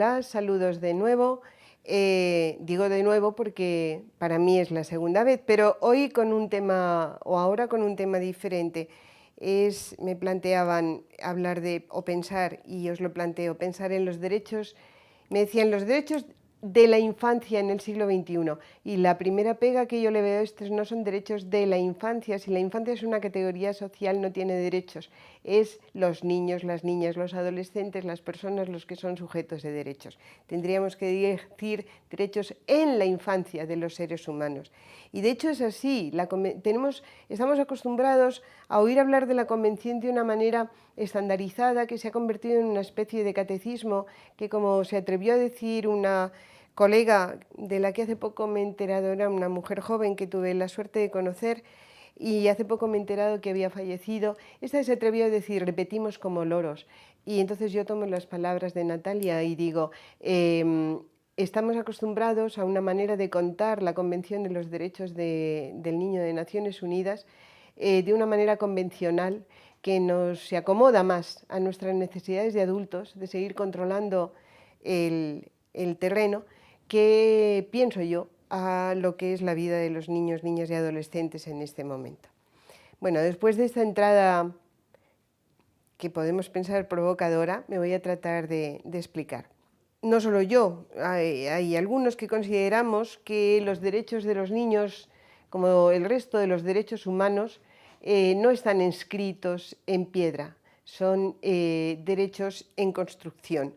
Hola, saludos de nuevo. Digo de nuevo porque para mí es la segunda vez, pero hoy con un tema, o ahora con un tema diferente. Me planteaban hablar de, o pensar, y os lo planteo, pensar en los derechos, me decían los derechos de la infancia en el siglo XXI. Y la primera pega que yo le veo a estos no son derechos de la infancia. Si la infancia es una categoría social, no tiene derechos. Es los niños, las niñas, los adolescentes, las personas los que son sujetos de derechos. Tendríamos que decir derechos en la infancia de los seres humanos. Y de hecho es así. Estamos acostumbrados a oír hablar de la Convención de una manera estandarizada que se ha convertido en una especie de catecismo que, como se atrevió a decir una colega de la que hace poco me he enterado, era una mujer joven que tuve la suerte de conocer y hace poco me he enterado que había fallecido. Esta se atrevió a decir, repetimos como loros. Y entonces yo tomo las palabras de Natalia y digo, estamos acostumbrados a una manera de contar la Convención de los Derechos del Niño de Naciones Unidas de una manera convencional que se acomoda más a nuestras necesidades de adultos, de seguir controlando el terreno, que pienso yo a lo que es la vida de los niños, niñas y adolescentes en este momento. Bueno, después de esta entrada que podemos pensar provocadora, me voy a tratar de explicar. No solo yo, hay algunos que consideramos que los derechos de los niños, como el resto de los derechos humanos, no están inscritos en piedra, son derechos en construcción,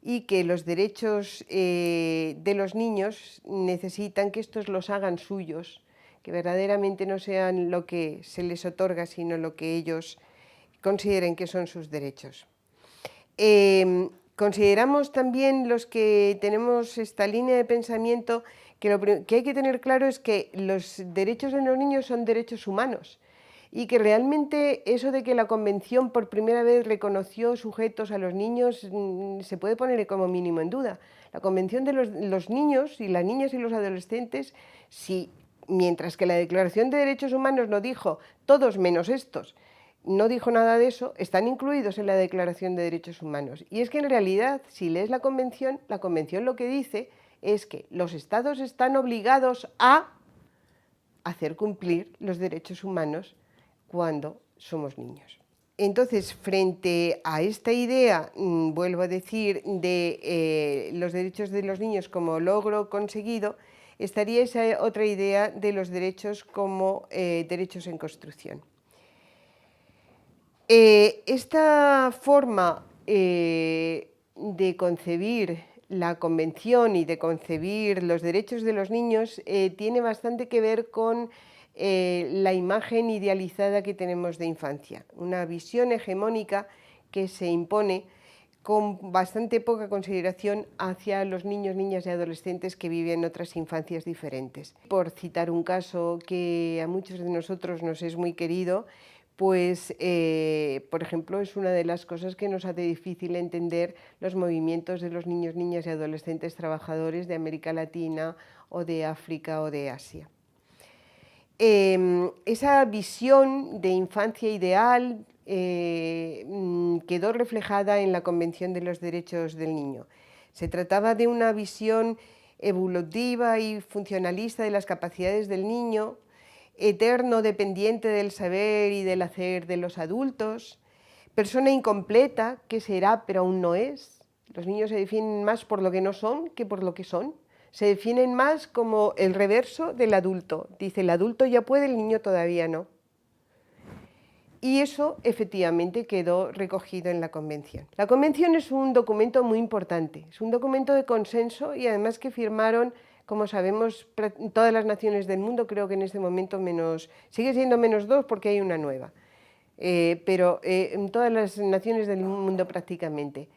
y que los derechos de los niños necesitan que estos los hagan suyos, que verdaderamente no sean lo que se les otorga, sino lo que ellos consideren que son sus derechos. Consideramos también los que tenemos esta línea de pensamiento que lo que hay que tener claro es que los derechos de los niños son derechos humanos y que realmente eso de que la Convención por primera vez reconoció sujetos a los niños se puede poner como mínimo en duda. La Convención de los niños y las niñas y los adolescentes, mientras que la Declaración de Derechos Humanos no dijo todos menos estos, no dijo nada de eso, están incluidos en la Declaración de Derechos Humanos. Y es que en realidad, si lees la Convención lo que dice es que los Estados están obligados a hacer cumplir los derechos humanos cuando somos niños. Entonces, frente a esta idea, vuelvo a decir, de los derechos de los niños como logro conseguido, estaría esa otra idea de los derechos como derechos en construcción. Esta forma de concebir la Convención y de concebir los derechos de los niños tiene bastante que ver con la imagen idealizada que tenemos de infancia, una visión hegemónica que se impone con bastante poca consideración hacia los niños, niñas y adolescentes que viven otras infancias diferentes. Por citar un caso que a muchos de nosotros nos es muy querido, pues, por ejemplo, es una de las cosas que nos hace difícil entender los movimientos de los niños, niñas y adolescentes trabajadores de América Latina o de África o de Asia. Esa visión de infancia ideal quedó reflejada en la Convención de los Derechos del Niño. Se trataba de una visión evolutiva y funcionalista de las capacidades del niño, eterno dependiente del saber y del hacer de los adultos, persona incompleta que será pero aún no es. Los niños se definen más por lo que no son que por lo que son. Se definen más como el reverso del adulto. Dice, el adulto ya puede, el niño todavía no. Y eso efectivamente quedó recogido en la Convención. La Convención es un documento muy importante, es un documento de consenso y además que firmaron, como sabemos, todas las naciones del mundo. Creo que en este momento sigue siendo -2 porque hay una nueva, pero en todas las naciones del mundo prácticamente.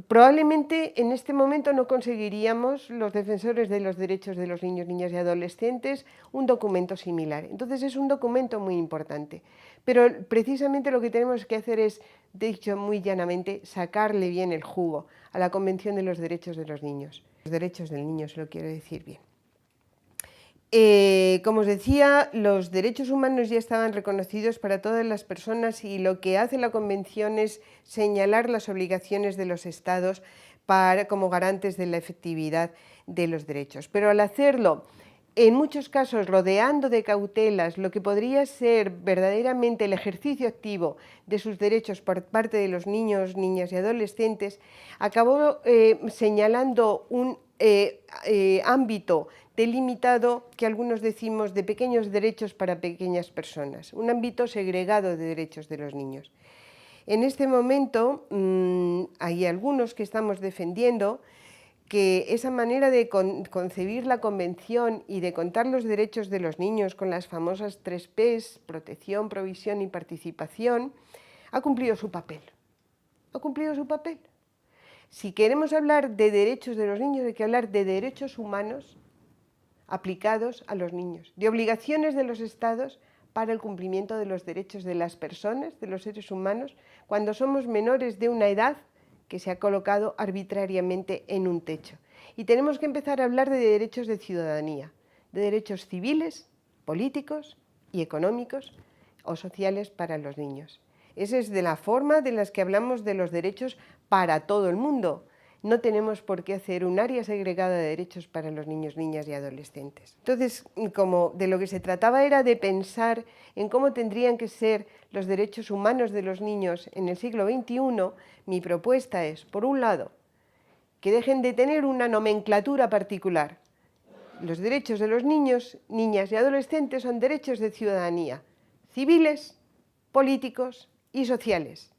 Probablemente en este momento no conseguiríamos, los defensores de los derechos de los niños, niñas y adolescentes, un documento similar. Entonces es un documento muy importante, pero precisamente lo que tenemos que hacer es, dicho muy llanamente, sacarle bien el jugo a la Convención de los Derechos de los Niños. Los derechos del niño, se lo quiero decir bien. Como os decía, los derechos humanos ya estaban reconocidos para todas las personas y lo que hace la Convención es señalar las obligaciones de los Estados como garantes de la efectividad de los derechos. Pero al hacerlo, en muchos casos rodeando de cautelas lo que podría ser verdaderamente el ejercicio activo de sus derechos por parte de los niños, niñas y adolescentes, acabó señalando un ámbito delimitado que algunos decimos de pequeños derechos para pequeñas personas, un ámbito segregado de derechos de los niños. En este momento hay algunos que estamos defendiendo que esa manera de concebir la Convención y de contar los derechos de los niños con las famosas 3 Ps, protección, provisión y participación, ha cumplido su papel. Ha cumplido su papel. Si queremos hablar de derechos de los niños, hay que hablar de derechos humanos aplicados a los niños, de obligaciones de los Estados para el cumplimiento de los derechos de las personas, de los seres humanos, cuando somos menores de una edad que se ha colocado arbitrariamente en un techo. Y tenemos que empezar a hablar de derechos de ciudadanía, de derechos civiles, políticos y económicos o sociales para los niños. Esa es de la forma de las que hablamos de los derechos para todo el mundo. No tenemos por qué hacer un área segregada de derechos para los niños, niñas y adolescentes. Entonces, como de lo que se trataba era de pensar en cómo tendrían que ser los derechos humanos de los niños en el siglo XXI, mi propuesta es, por un lado, que dejen de tener una nomenclatura particular. Los derechos de los niños, niñas y adolescentes son derechos de ciudadanía, civiles, políticos y sociales.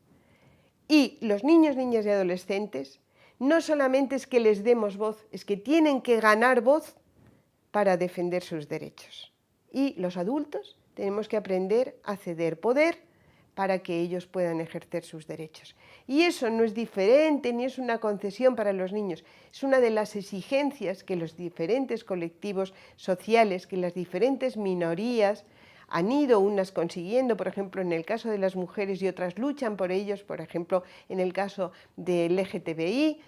Y los niños, niñas y adolescentes no solamente es que les demos voz, es que tienen que ganar voz para defender sus derechos. Y los adultos tenemos que aprender a ceder poder para que ellos puedan ejercer sus derechos. Y eso no es diferente ni es una concesión para los niños, es una de las exigencias que los diferentes colectivos sociales, que las diferentes minorías han ido unas consiguiendo, por ejemplo, en el caso de las mujeres y otras luchan por ellos, por ejemplo, en el caso del LGTBI,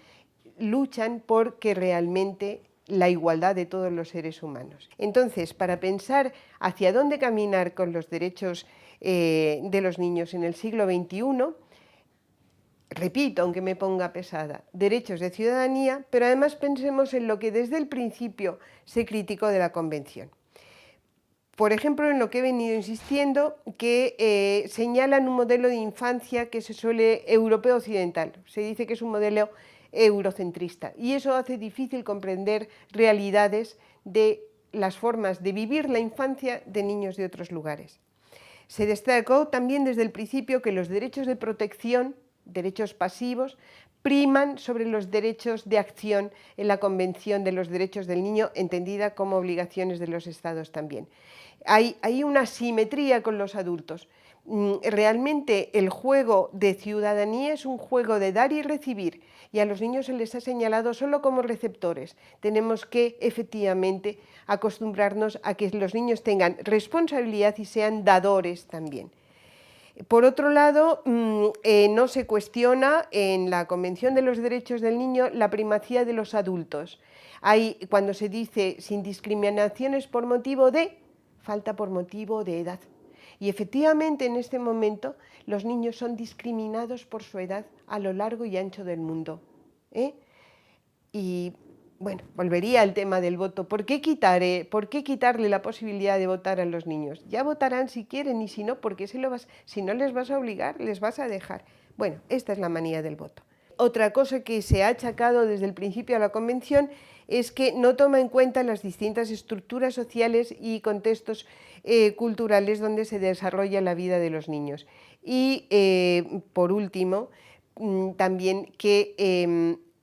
luchan por que realmente la igualdad de todos los seres humanos. Entonces, para pensar hacia dónde caminar con los derechos de los niños en el siglo XXI, repito, aunque me ponga pesada, derechos de ciudadanía, pero además pensemos en lo que desde el principio se criticó de la Convención. Por ejemplo, en lo que he venido insistiendo, que señalan un modelo de infancia que se suele europeo occidental. Se dice que es un modelo eurocentrista y eso hace difícil comprender realidades de las formas de vivir la infancia de niños de otros lugares. Se destacó también desde el principio que los derechos de protección, derechos pasivos, priman sobre los derechos de acción en la Convención de los Derechos del Niño, entendida como obligaciones de los Estados también. Hay una simetría con los adultos. Realmente el juego de ciudadanía es un juego de dar y recibir y a los niños se les ha señalado solo como receptores. Tenemos que efectivamente acostumbrarnos a que los niños tengan responsabilidad y sean dadores también. Por otro lado, no se cuestiona en la Convención de los Derechos del Niño la primacía de los adultos. Cuando se dice sin discriminaciones por motivo de, falta por motivo de edad. Y efectivamente en este momento los niños son discriminados por su edad a lo largo y ancho del mundo. Y bueno, volvería al tema del voto. ¿Por qué quitarle la posibilidad de votar a los niños? Ya votarán si quieren y si no, ¿por qué si no les vas a obligar, les vas a dejar? Bueno, esta es la manía del voto. Otra cosa que se ha achacado desde el principio a la Convención es que no toma en cuenta las distintas estructuras sociales y contextos culturales donde se desarrolla la vida de los niños. Y, por último, también que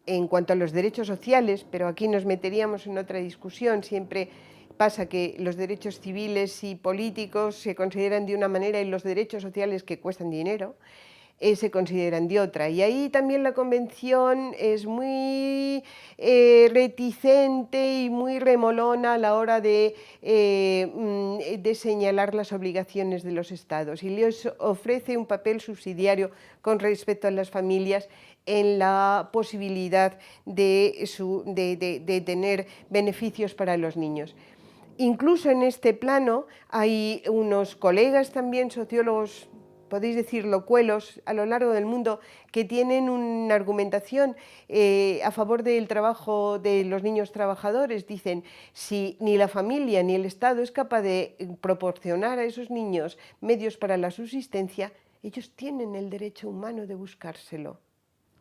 en cuanto a los derechos sociales, pero aquí nos meteríamos en otra discusión, siempre pasa que los derechos civiles y políticos se consideran de una manera y los derechos sociales que cuestan dinero se consideran de otra. Y ahí también la Convención es muy reticente y muy remolona a la hora de señalar las obligaciones de los Estados y les ofrece un papel subsidiario con respecto a las familias en la posibilidad de tener beneficios para los niños. Incluso en este plano hay unos colegas también, sociólogos podéis decir locuelos a lo largo del mundo que tienen una argumentación a favor del trabajo de los niños trabajadores. Dicen, si ni la familia ni el Estado es capaz de proporcionar a esos niños medios para la subsistencia, ellos tienen el derecho humano de buscárselo.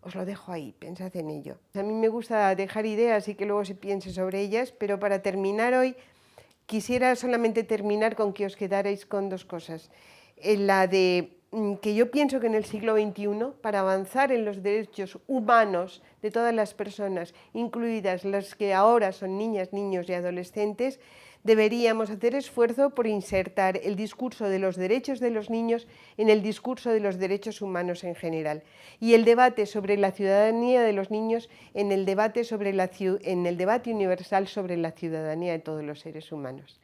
Os lo dejo ahí, pensad en ello. A mí me gusta dejar ideas y que luego se piense sobre ellas, pero para terminar hoy quisiera solamente terminar con que os quedarais con dos cosas. La de que yo pienso que en el siglo XXI, para avanzar en los derechos humanos de todas las personas, incluidas las que ahora son niñas, niños y adolescentes, deberíamos hacer esfuerzo por insertar el discurso de los derechos de los niños en el discurso de los derechos humanos en general, y el debate sobre la ciudadanía de los niños en el debate universal sobre la ciudadanía de todos los seres humanos.